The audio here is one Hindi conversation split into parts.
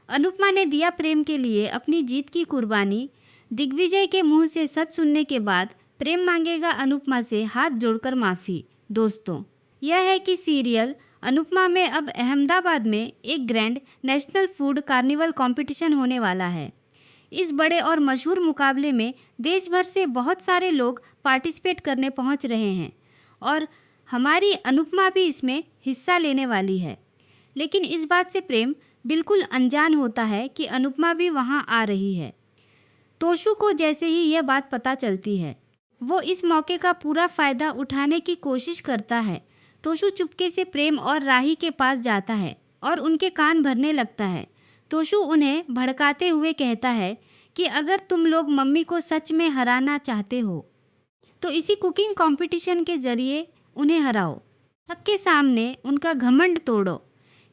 अनुपमा ने दिया प्रेम के लिए अपनी जीत की कुर्बानी। दिग्विजय के मुंह से सच सुनने के बाद प्रेम मांगेगा अनुपमा से हाथ जोड़कर माफ़ी। दोस्तों, यह है कि सीरियल अनुपमा में अब अहमदाबाद में एक grand national food carnival competition होने वाला है। इस बड़े और मशहूर मुकाबले में देश भर से बहुत सारे लोग पार्टिसिपेट करने पहुंच रहे हैं और हमारी अनुपमा भी इसमें हिस्सा लेने वाली है। लेकिन इस बात से प्रेम बिल्कुल अनजान होता है कि अनुपमा भी वहां आ रही है। तोशु को जैसे ही यह बात पता चलती है, वो इस मौके का पूरा फ़ायदा उठाने की कोशिश करता है। तोशु चुपके से प्रेम और राही के पास जाता है और उनके कान भरने लगता है। तोशु उन्हें भड़काते हुए कहता है कि अगर तुम लोग मम्मी को सच में हराना चाहते हो तो इसी कुकिंग कंपटीशन के ज़रिए उन्हें हराओ, सबके सामने उनका घमंड तोड़ो।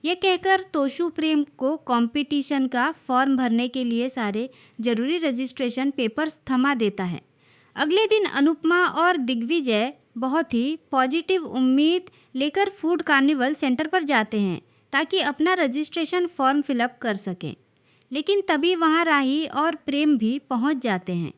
ये कहकर तोशु प्रेम को कंपटीशन का फॉर्म भरने के लिए सारे ज़रूरी रजिस्ट्रेशन पेपर्स थमा देता है। अगले दिन अनुपमा और दिग्विजय बहुत ही पॉजिटिव उम्मीद लेकर फूड कार्निवल सेंटर पर जाते हैं ताकि अपना रजिस्ट्रेशन फॉर्म फिलअप कर सकें। लेकिन तभी वहां राही और प्रेम भी पहुंच जाते हैं।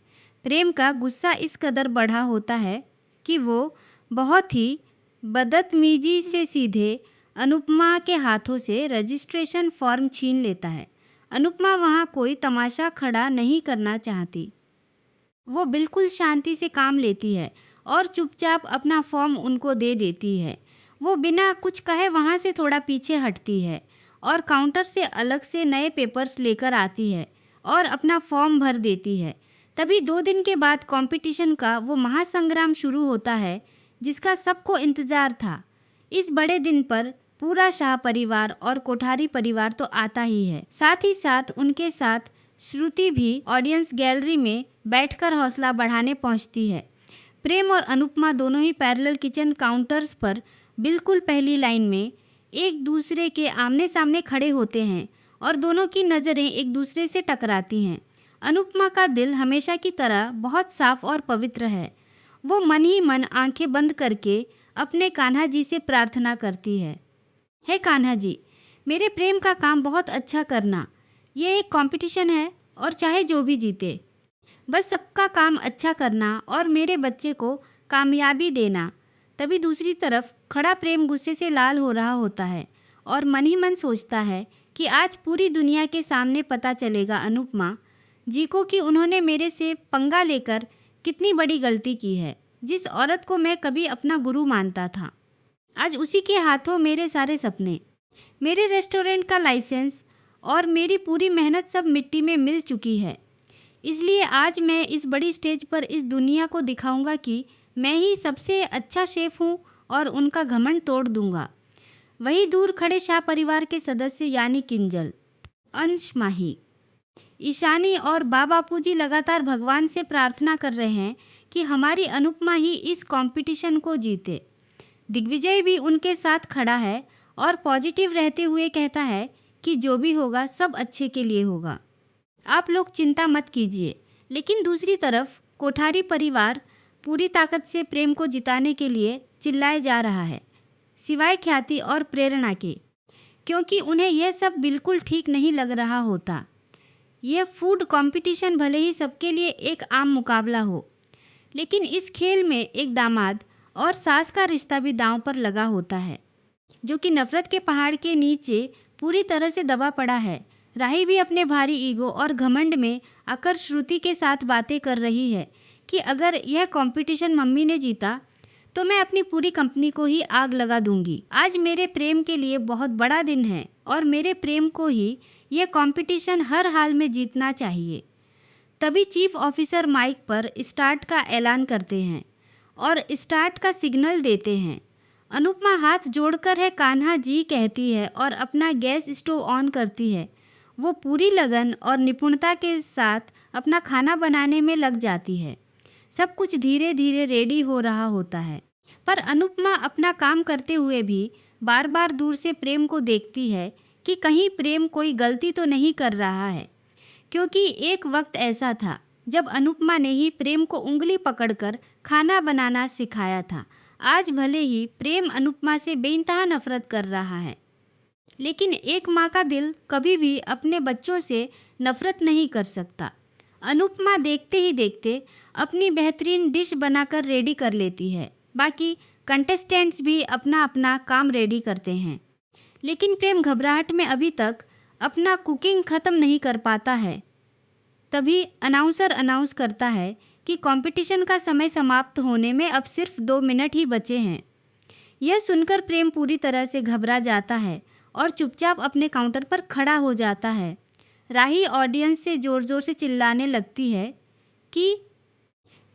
प्रेम का गुस्सा इस कदर बढ़ा होता है कि वो बहुत ही बदतमीजी से सीधे अनुपमा के हाथों से रजिस्ट्रेशन फॉर्म छीन लेता है। अनुपमा वहां कोई तमाशा खड़ा नहीं करना चाहती। वो बिल्कुल शांति से काम लेती है और चुपचाप अपना फॉर्म उनको दे देती है। वो बिना कुछ कहे वहाँ से थोड़ा पीछे हटती है और काउंटर से अलग से नए पेपर्स लेकर आती है और अपना फॉर्म भर देती है। तभी 2 दिन के बाद कंपटीशन का वो महासंग्राम शुरू होता है जिसका सबको इंतज़ार था। इस बड़े दिन पर पूरा शाह परिवार और कोठारी परिवार तो आता ही है, साथ ही साथ उनके साथ श्रुति भी ऑडियंस गैलरी में बैठकर हौसला बढ़ाने पहुंचती है। प्रेम और अनुपमा दोनों ही पैरेलल किचन काउंटर्स पर बिल्कुल पहली लाइन में एक दूसरे के आमने सामने खड़े होते हैं और दोनों की नज़रें एक दूसरे से टकराती हैं। अनुपमा का दिल हमेशा की तरह बहुत साफ और पवित्र है। वो मन ही मन आंखें बंद करके अपने कान्हा जी से प्रार्थना करती है, हे कान्हा जी, मेरे प्रेम का काम बहुत अच्छा करना। ये एक कंपटीशन है और चाहे जो भी जीते, बस सबका काम अच्छा करना और मेरे बच्चे को कामयाबी देना। तभी दूसरी तरफ खड़ा प्रेम गुस्से से लाल हो रहा होता है और मन ही मन सोचता है कि आज पूरी दुनिया के सामने पता चलेगा अनुपमा जी को कि उन्होंने मेरे से पंगा लेकर कितनी बड़ी गलती की है। जिस औरत को मैं कभी अपना गुरु मानता था, आज उसी के हाथों मेरे सारे सपने, मेरे रेस्टोरेंट का लाइसेंस और मेरी पूरी मेहनत सब मिट्टी में मिल चुकी है। इसलिए आज मैं इस बड़ी स्टेज पर इस दुनिया को दिखाऊंगा कि मैं ही सबसे अच्छा शेफ़ हूँ और उनका घमंड तोड़ दूंगा। वही दूर खड़े शाह परिवार के सदस्य यानी किंजल, अंश, माही, ईशानी और बापूजी लगातार भगवान से प्रार्थना कर रहे हैं कि हमारी अनुपमा ही इस कंपटीशन को जीते। दिग्विजय भी उनके साथ खड़ा है और पॉजिटिव रहते हुए कहता है कि जो भी होगा सब अच्छे के लिए होगा, आप लोग चिंता मत कीजिए। लेकिन दूसरी तरफ कोठारी परिवार पूरी ताकत से प्रेम को जिताने के लिए चिल्लाए जा रहा है, सिवाय ख्याति और प्रेरणा के, क्योंकि उन्हें यह सब बिल्कुल ठीक नहीं लग रहा होता। यह फूड कंपटीशन भले ही सबके लिए एक आम मुकाबला हो, लेकिन इस खेल में एक दामाद और सास का रिश्ता भी दांव पर लगा होता है, जो कि नफरत के पहाड़ के नीचे पूरी तरह से दबा पड़ा है। राही भी अपने भारी ईगो और घमंड में आकर श्रुति के साथ बातें कर रही है कि अगर यह कंपटीशन मम्मी ने जीता तो मैं अपनी पूरी कंपनी को ही आग लगा दूंगी। आज मेरे प्रेम के लिए बहुत बड़ा दिन है और मेरे प्रेम को ही यह कंपटीशन हर हाल में जीतना चाहिए। तभी चीफ ऑफिसर माइक पर स्टार्ट का ऐलान करते हैं और स्टार्ट का सिग्नल देते हैं। अनुपमा हाथ जोड़कर है कान्हा जी कहती है और अपना गैस स्टोव ऑन करती है। वो पूरी लगन और निपुणता के साथ अपना खाना बनाने में लग जाती है। सब कुछ धीरे धीरे रेडी हो रहा होता है, पर अनुपमा अपना काम करते हुए भी बार बार दूर से प्रेम को देखती है कि कहीं प्रेम कोई गलती तो नहीं कर रहा है। क्योंकि एक वक्त ऐसा था जब अनुपमा ने ही प्रेम को उंगली पकड़कर खाना बनाना सिखाया था। आज भले ही प्रेम अनुपमा से बेइंतहा नफरत कर रहा है, लेकिन एक माँ का दिल कभी भी अपने बच्चों से नफरत नहीं कर सकता। अनुपमा देखते ही देखते अपनी बेहतरीन डिश बनाकर रेडी कर लेती है। बाकी कंटेस्टेंट्स भी अपना अपना काम रेडी करते हैं, लेकिन प्रेम घबराहट में अभी तक अपना कुकिंग ख़त्म नहीं कर पाता है। तभी अनाउंसर अनाउंस करता है कि कंपटीशन का समय समाप्त होने में अब सिर्फ 2 मिनट ही बचे हैं। यह सुनकर प्रेम पूरी तरह से घबरा जाता है और चुपचाप अपने काउंटर पर खड़ा हो जाता है। राही ऑडियंस से ज़ोर ज़ोर से चिल्लाने लगती है कि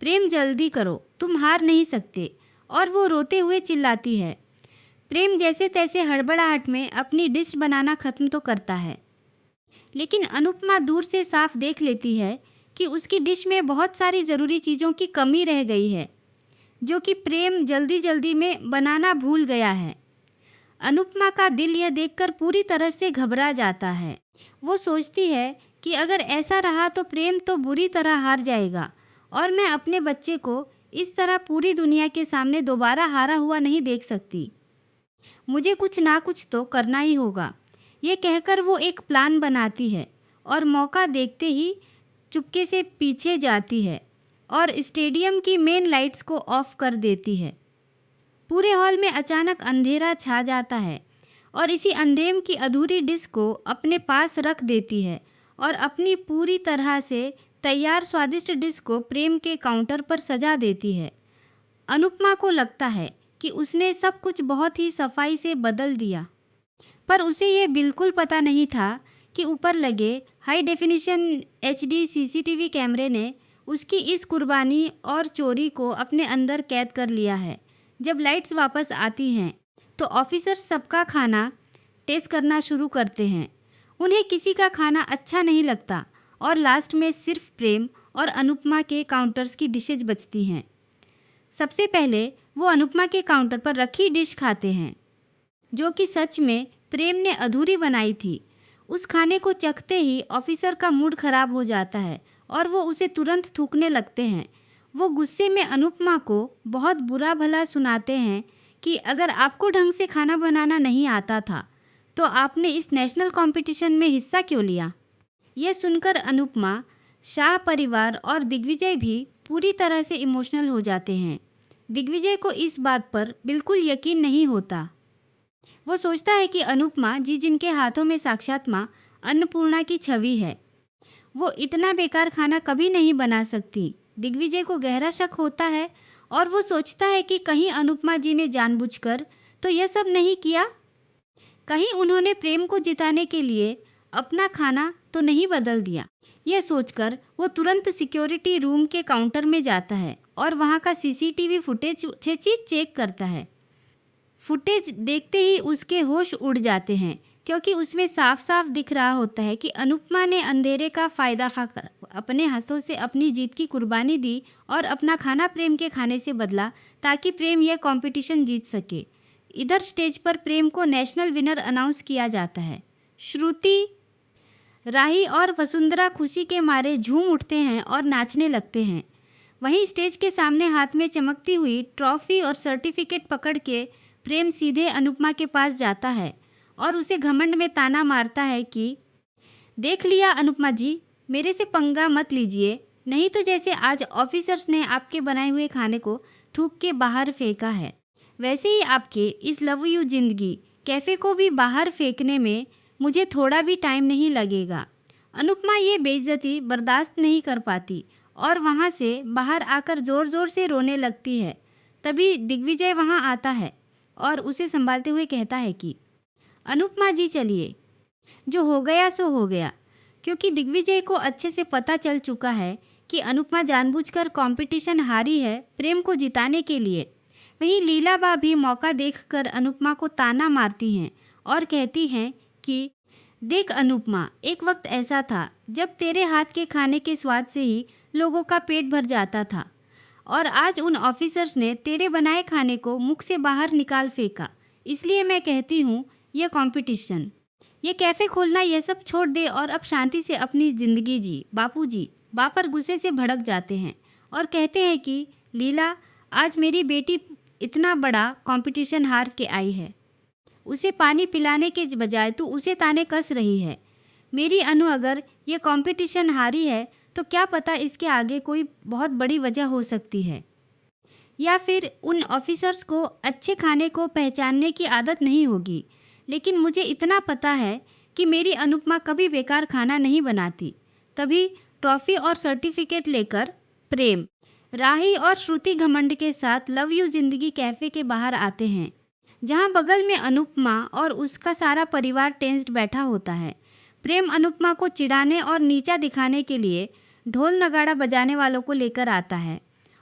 प्रेम जल्दी करो, तुम हार नहीं सकते, और वो रोते हुए चिल्लाती है। प्रेम जैसे तैसे हड़बड़ाहट में अपनी डिश बनाना ख़त्म तो करता है, लेकिन अनुपमा दूर से साफ देख लेती है कि उसकी डिश में बहुत सारी ज़रूरी चीज़ों की कमी रह गई है, जो कि प्रेम जल्दी जल्दी में बनाना भूल गया है। अनुपमा का दिल यह देखकर पूरी तरह से घबरा जाता है। वो सोचती है कि अगर ऐसा रहा तो प्रेम तो बुरी तरह हार जाएगा और मैं अपने बच्चे को इस तरह पूरी दुनिया के सामने दोबारा हारा हुआ नहीं देख सकती। मुझे कुछ ना कुछ तो करना ही होगा। ये कहकर वो एक प्लान बनाती है और मौका देखते ही चुपके से पीछे जाती है और स्टेडियम की मेन लाइट्स को ऑफ कर देती है। पूरे हॉल में अचानक अंधेरा छा जाता है और इसी अंधेरे की अधूरी डिश को अपने पास रख देती है और अपनी पूरी तरह से तैयार स्वादिष्ट डिश को प्रेम के काउंटर पर सजा देती है। अनुपमा को लगता है कि उसने सब कुछ बहुत ही सफाई से बदल दिया, पर उसे ये बिल्कुल पता नहीं था कि ऊपर लगे हाई डेफिनिशन HD CCTV कैमरे ने उसकी इस कुर्बानी और चोरी को अपने अंदर कैद कर लिया है। जब लाइट्स वापस आती हैं तो ऑफिसर सबका खाना टेस्ट करना शुरू करते हैं। उन्हें किसी का खाना अच्छा नहीं लगता और लास्ट में सिर्फ प्रेम और अनुपमा के काउंटर्स की डिशेज बचती हैं। सबसे पहले वो अनुपमा के काउंटर पर रखी डिश खाते हैं, जो कि सच में प्रेम ने अधूरी बनाई थी। उस खाने को चखते ही ऑफिसर का मूड खराब हो जाता है और वो उसे तुरंत थूकने लगते हैं। वो गुस्से में अनुपमा को बहुत बुरा भला सुनाते हैं कि अगर आपको ढंग से खाना बनाना नहीं आता था तो आपने इस नेशनल कंपटीशन में हिस्सा क्यों लिया। यह सुनकर अनुपमा, शाह परिवार और दिग्विजय भी पूरी तरह से इमोशनल हो जाते हैं। दिग्विजय को इस बात पर बिल्कुल यकीन नहीं होता। वो सोचता है कि अनुपमा जी जिनके हाथों में साक्षात माँ अन्नपूर्णा की छवि है, वो इतना बेकार खाना कभी नहीं बना सकती। दिग्विजय को गहरा शक होता है और वो सोचता है कि कहीं अनुपमा जी ने जानबूझकर तो यह सब नहीं किया, कहीं उन्होंने प्रेम को जिताने के लिए अपना खाना तो नहीं बदल दिया। यह सोचकर वो तुरंत सिक्योरिटी रूम के काउंटर में जाता है और वहाँ का CCTV फुटेज चेक करता है। फुटेज देखते ही उसके होश उड़ जाते हैं, क्योंकि उसमें साफ साफ दिख रहा होता है कि अनुपमा ने अंधेरे का फ़ायदा खाकर अपने हाथों से अपनी जीत की कुर्बानी दी और अपना खाना प्रेम के खाने से बदला ताकि प्रेम यह कंपटीशन जीत सके। इधर स्टेज पर प्रेम को नेशनल विनर अनाउंस किया जाता है। श्रुति, राही और वसुंधरा खुशी के मारे झूम उठते हैं और नाचने लगते हैं। वहीं स्टेज के सामने हाथ में चमकती हुई ट्रॉफी और सर्टिफिकेट पकड़ के प्रेम सीधे अनुपमा के पास जाता है और उसे घमंड में ताना मारता है कि देख लिया अनुपमा जी, मेरे से पंगा मत लीजिए, नहीं तो जैसे आज ऑफिसर्स ने आपके बनाए हुए खाने को थूक के बाहर फेंका है, वैसे ही आपके इस लव यू जिंदगी कैफ़े को भी बाहर फेंकने में मुझे थोड़ा भी टाइम नहीं लगेगा। अनुपमा ये बेइज्जती बर्दाश्त नहीं कर पाती और वहाँ से बाहर आकर ज़ोर ज़ोर से रोने लगती है। तभी दिग्विजय वहाँ आता है और उसे संभालते हुए कहता है कि अनुपमा जी चलिए, जो हो गया सो हो गया, क्योंकि दिग्विजय को अच्छे से पता चल चुका है कि अनुपमा जानबूझकर कंपटीशन हारी है प्रेम को जिताने के लिए। वहीं लीलाबा भी मौका देखकर अनुपमा को ताना मारती हैं और कहती हैं कि देख अनुपमा, एक वक्त ऐसा था जब तेरे हाथ के खाने के स्वाद से ही लोगों का पेट भर जाता था और आज उन ऑफिसर्स ने तेरे बनाए खाने को मुख से बाहर निकाल फेंका। इसलिए मैं कहती हूँ यह कंपटीशन, ये कैफ़े खोलना, यह सब छोड़ दे और अब शांति से अपनी ज़िंदगी जी। बापूजी बापर गुस्से से भड़क जाते हैं और कहते हैं कि लीला, आज मेरी बेटी इतना बड़ा कंपटीशन हार के आई है, उसे पानी पिलाने के बजाय तू उसे ताने कस रही है। मेरी अनु, अगर ये कंपटीशन हारी है तो क्या पता इसके आगे कोई बहुत बड़ी वजह हो सकती है, या फिर उन ऑफिसर्स को अच्छे खाने को पहचानने की आदत नहीं होगी। लेकिन मुझे इतना पता है कि मेरी अनुपमा कभी बेकार खाना नहीं बनाती। तभी ट्रॉफी और सर्टिफिकेट लेकर प्रेम, राही और श्रुति घमंड के साथ लव यू जिंदगी कैफ़े के बाहर आते हैं, जहां बगल में अनुपमा और उसका सारा परिवार टेंस्ड बैठा होता है। प्रेम अनुपमा को चिढ़ाने और नीचा दिखाने के लिए ढोल नगाड़ा बजाने वालों को लेकर आता है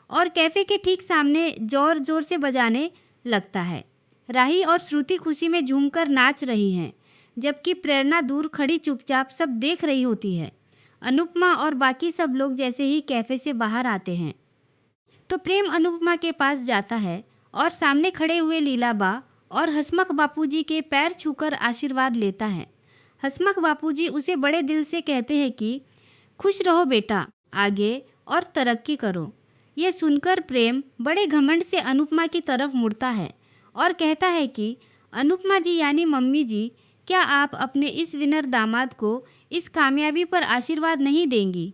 और कैफ़े के ठीक सामने ज़ोर ज़ोर से बजाने लगता है। राही और श्रुति खुशी में झूमकर नाच रही हैं, जबकि प्रेरणा दूर खड़ी चुपचाप सब देख रही होती है। अनुपमा और बाकी सब लोग जैसे ही कैफ़े से बाहर आते हैं तो प्रेम अनुपमा के पास जाता है और सामने खड़े हुए लीलाबा और हसमख बापूजी के पैर छूकर आशीर्वाद लेता है। हसमख बापूजी उसे बड़े दिल से कहते हैं कि खुश रहो बेटा, आगे और तरक्की करो। ये सुनकर प्रेम बड़े घमंड से अनुपमा की तरफ मुड़ता है और कहता है कि अनुपमा जी यानी मम्मी जी, क्या आप अपने इस विनर दामाद को इस कामयाबी पर आशीर्वाद नहीं देंगी?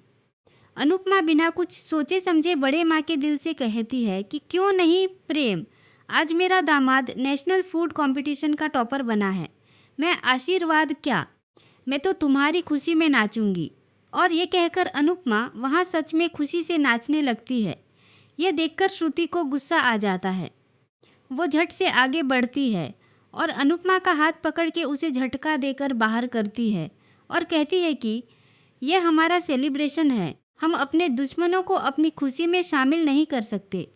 अनुपमा बिना कुछ सोचे समझे बड़े माँ के दिल से कहती है कि क्यों नहीं प्रेम, आज मेरा दामाद नेशनल फूड कंपटीशन का टॉपर बना है। मैं आशीर्वाद क्या, मैं तो तुम्हारी खुशी में नाचूंगी। और ये कहकर अनुपमा वहाँ सच में खुशी से नाचने लगती है। यह देखकर श्रुति को गुस्सा आ जाता है। वो झट से आगे बढ़ती है और अनुपमा का हाथ पकड़ के उसे झटका देकर बाहर करती है और कहती है कि यह हमारा सेलिब्रेशन है, हम अपने दुश्मनों को अपनी खुशी में शामिल नहीं कर सकते।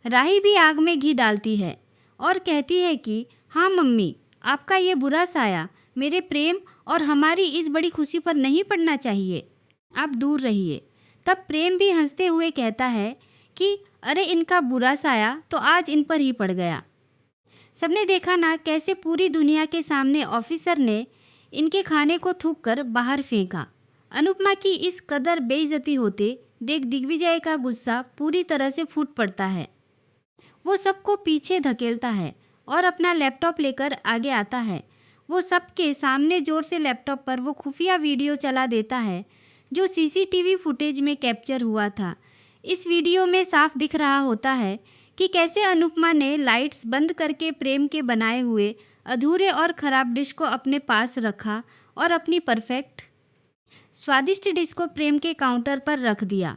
राही भी आग में घी डालती है और कहती है कि हाँ मम्मी, आपका ये बुरा साया मेरे प्रेम और हमारी इस बड़ी खुशी पर नहीं पड़ना चाहिए, आप दूर रहिए। तब प्रेम भी हंसते हुए कहता है कि अरे इनका बुरा साया तो आज इन पर ही पड़ गया। सबने देखा ना कैसे पूरी दुनिया के सामने ऑफिसर ने इनके खाने को थूक कर बाहर फेंका। अनुपमा की इस कदर बेइज्जती होते देख दिग्विजय का गुस्सा पूरी तरह से फूट पड़ता है। वो सबको पीछे धकेलता है और अपना लैपटॉप लेकर आगे आता है। वो सबके सामने जोर से लैपटॉप पर वो खुफिया वीडियो चला देता है जो सीसीटीवी फुटेज में कैप्चर हुआ था। इस वीडियो में साफ दिख रहा होता है कि कैसे अनुपमा ने लाइट्स बंद करके प्रेम के बनाए हुए अधूरे और ख़राब डिश को अपने पास रखा और अपनी परफेक्ट स्वादिष्ट डिश को प्रेम के काउंटर पर रख दिया।